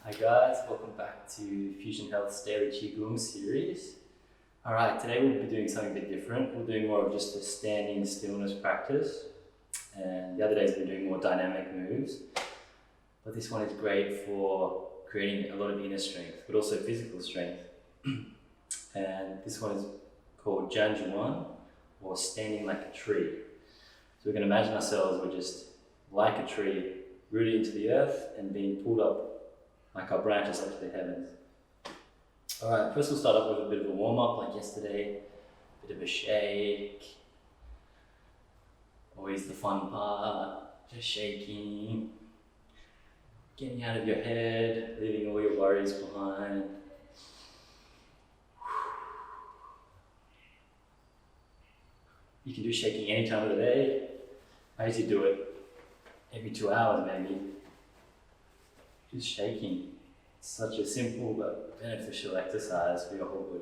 Hi guys, welcome back to Fusion Health's Daily Qigong series. Alright, today we'll be doing something a bit different. We're doing more of just a standing stillness practice. And the other days we're doing more dynamic moves. But this one is great for creating a lot of inner strength, but also physical strength. And this one is called Janjuan, or standing like a tree. So we can imagine ourselves, we're just like a tree, rooted into the earth and being pulled up like our branches up to the heavens. Alright, first we'll start up with a bit of a warm-up like yesterday, a bit of a shake. Always the fun part, just shaking, getting out of your head, leaving all your worries behind. You can do shaking any time of the day. I usually do it every 2 hours maybe. Just shaking. It's such a simple but beneficial exercise for your whole body.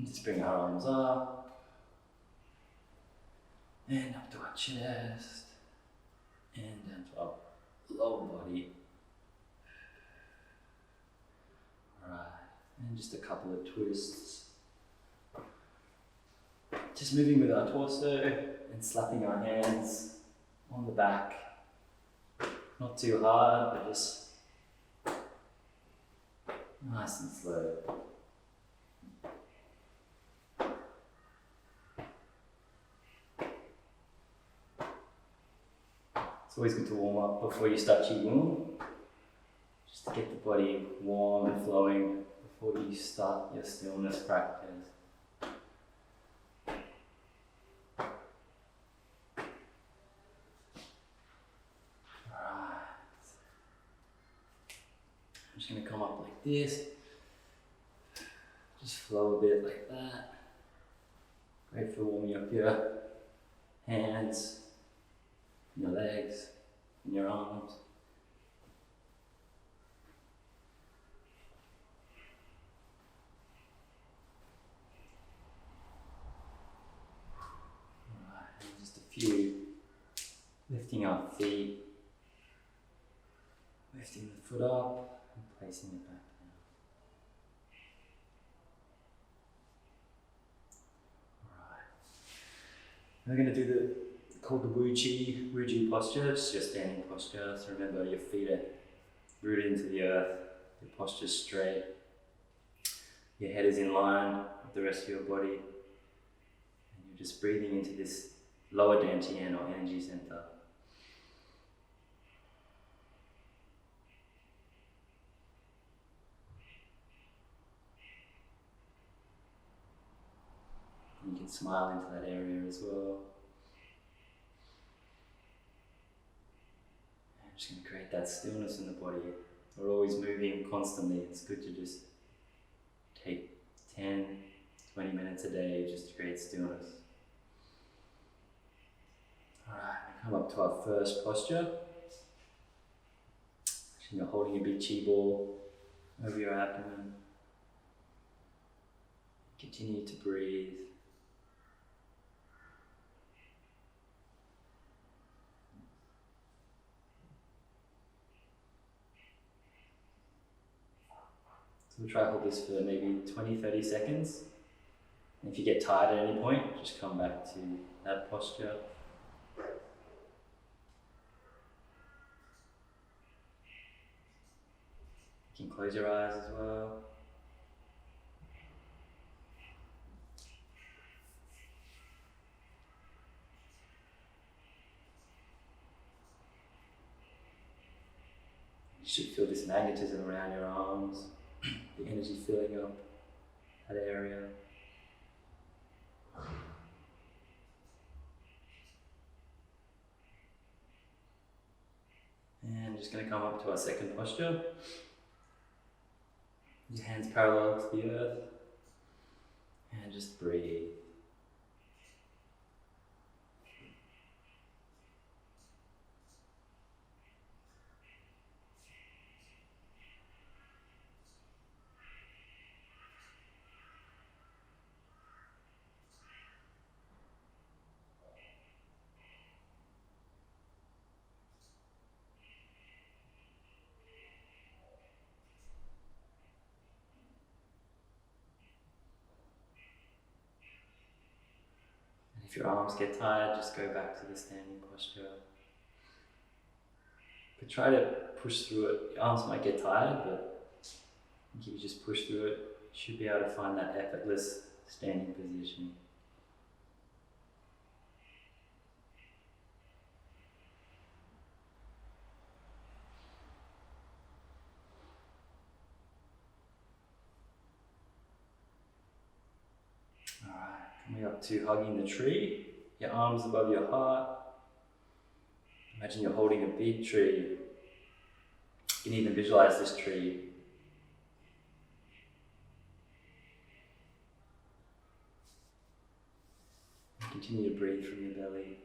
Just bring our arms up and up to our chest and down to our lower body. Alright, and just a couple of twists. Just moving with our torso and slapping our hands on the back. Not too hard, but just nice and slow. It's always good to warm up before you start Qigong, just to get the body warm and flowing before you start your stillness practice. I'm just going to come up like this, just flow a bit like that. Great for warming up your hands, your legs, and your arms. Alright, and just a few, lifting our feet, lifting the foot up, and placing it back down. Alright. We're going to do called the Wu-Ji posture. It's your standing posture. So remember, your feet are rooted into the earth, your posture's straight, your head is in line with the rest of your body, and you're just breathing into this lower dantian or energy center. You can smile into that area as well. I'm just going to create that stillness in the body. We're always moving constantly. It's good to just take 10, 20 minutes a day just to create stillness. Alright, we come up to our first posture. You're holding a big chi ball over your abdomen. Continue to breathe. So we'll try to hold this for maybe 20-30 seconds. And if you get tired at any point, just come back to that posture. You can close your eyes as well. You should feel this magnetism around your arms, the energy filling up that area. And just going to come up to our second posture. Your hands parallel to the earth. And just breathe. If your arms get tired, just go back to the standing posture. But try to push through it. Your arms might get tired, but if you just push through it, you should be able to find that effortless standing position. Alright, coming up to hugging the tree, your arms above your heart. Imagine you're holding a big tree. You can even visualize this tree. Continue to breathe from your belly.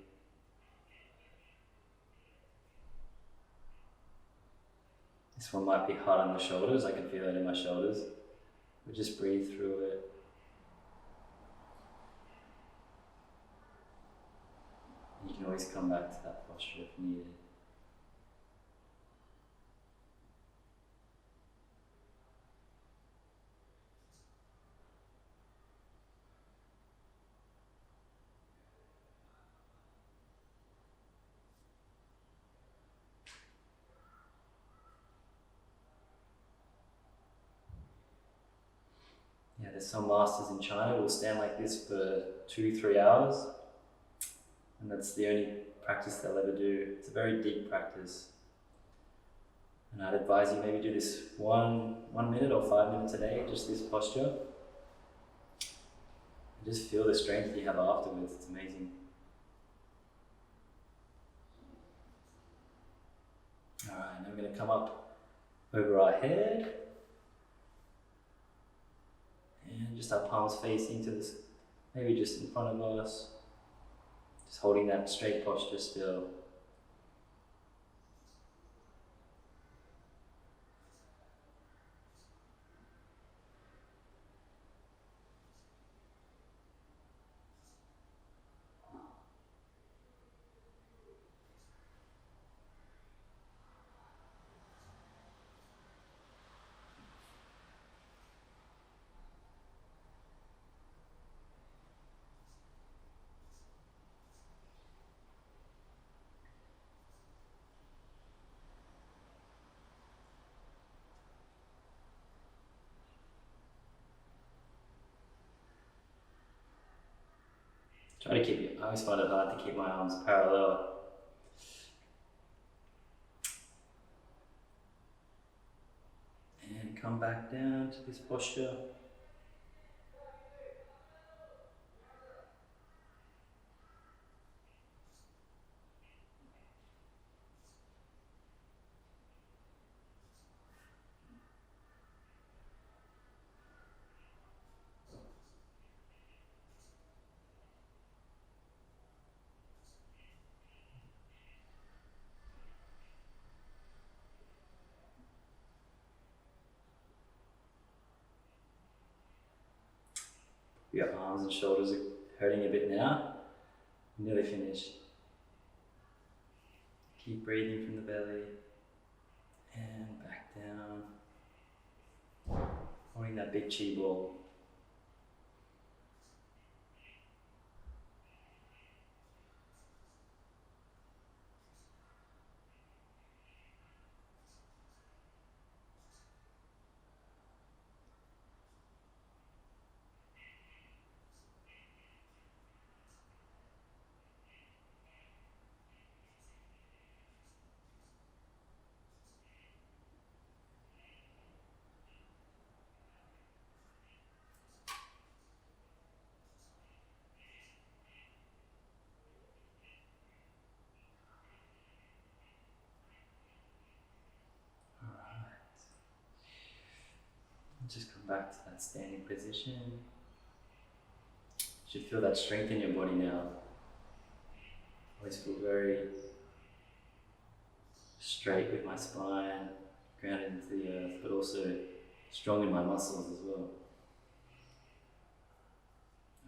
This one might be hard on the shoulders, I can feel it in my shoulders. But just breathe through it. You can always come back to that posture if needed. Yeah, there's some masters in China who will stand like this for 2-3 hours, and that's the only practice they'll ever do. It's a very deep practice, and I'd advise you maybe do this 1 minute or 5 minutes a day, just this posture. And just feel the strength you have afterwards. It's amazing. Alright, now we're going to come up over our head. And just our palms facing to this, maybe just in front of us. Just holding that straight posture still. Try to keep it, I always find it hard to keep my arms parallel. And come back down to this posture. Your arms and shoulders are hurting a bit now. Nearly finished. Keep breathing from the belly and back down. Holding that big chi ball. Just come back to that standing position. You should feel that strength in your body now. Always feel very straight with my spine, grounded into the earth, but also strong in my muscles as well.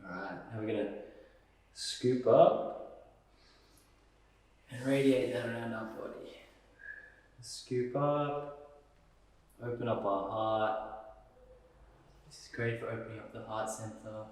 Alright, now we're going to scoop up and radiate that around our body. Scoop up, open up our heart. This is great for opening up the heart center.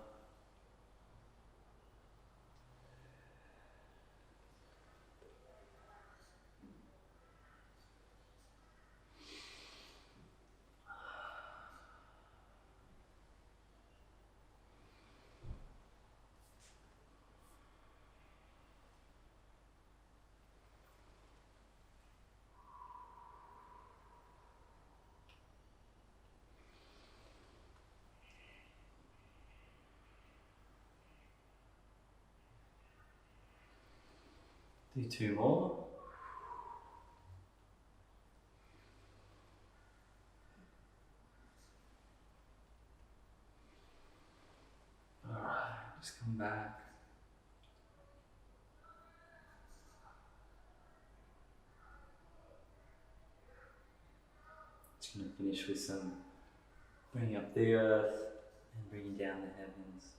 Do 2 more. Alright, just come back. Just going to finish with some bringing up the earth and bringing down the heavens.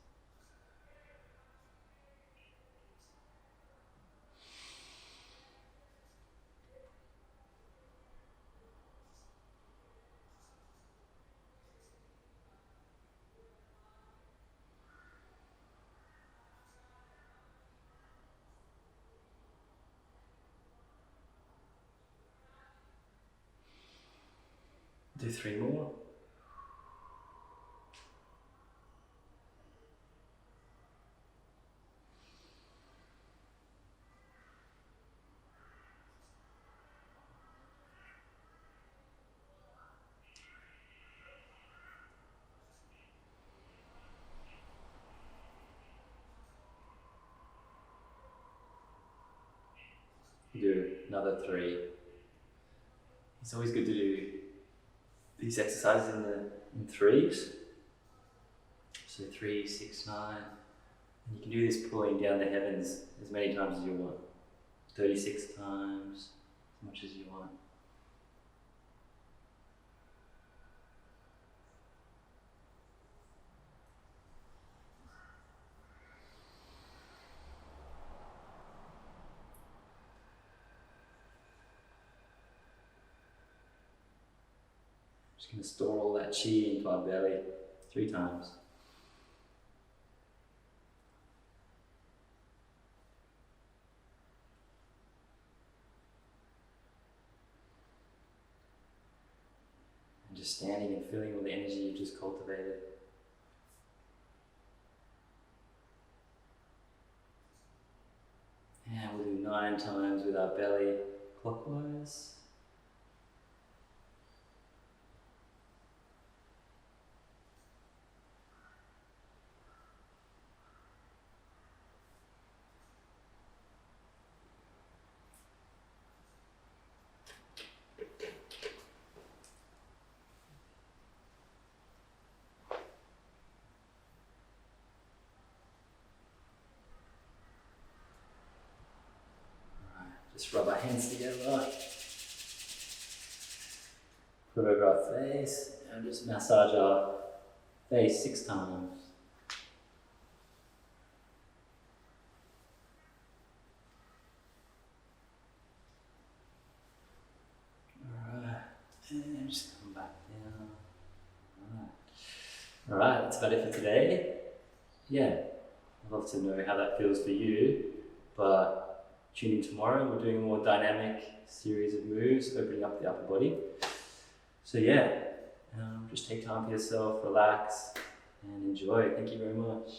Do 3 more. Do another 3. It's always good to do these exercises in 3s. So 3, 6, 9. And you can do this pulling down the heavens as many times as you want. 36 times, as much as you want. Just going to store all that chi into our belly 3 times. And just standing and feeling all the energy you've just cultivated. And we'll do 9 times with our belly clockwise. Just rub our hands together, put over our face, and just massage our face 6 times. Alright, and just come back down. Alright, that's about it for today. Yeah, I'd love to know how that feels for you, but tune in tomorrow. We're doing a more dynamic series of moves, opening up the upper body. So yeah, just take time for yourself, relax, and enjoy. Thank you very much.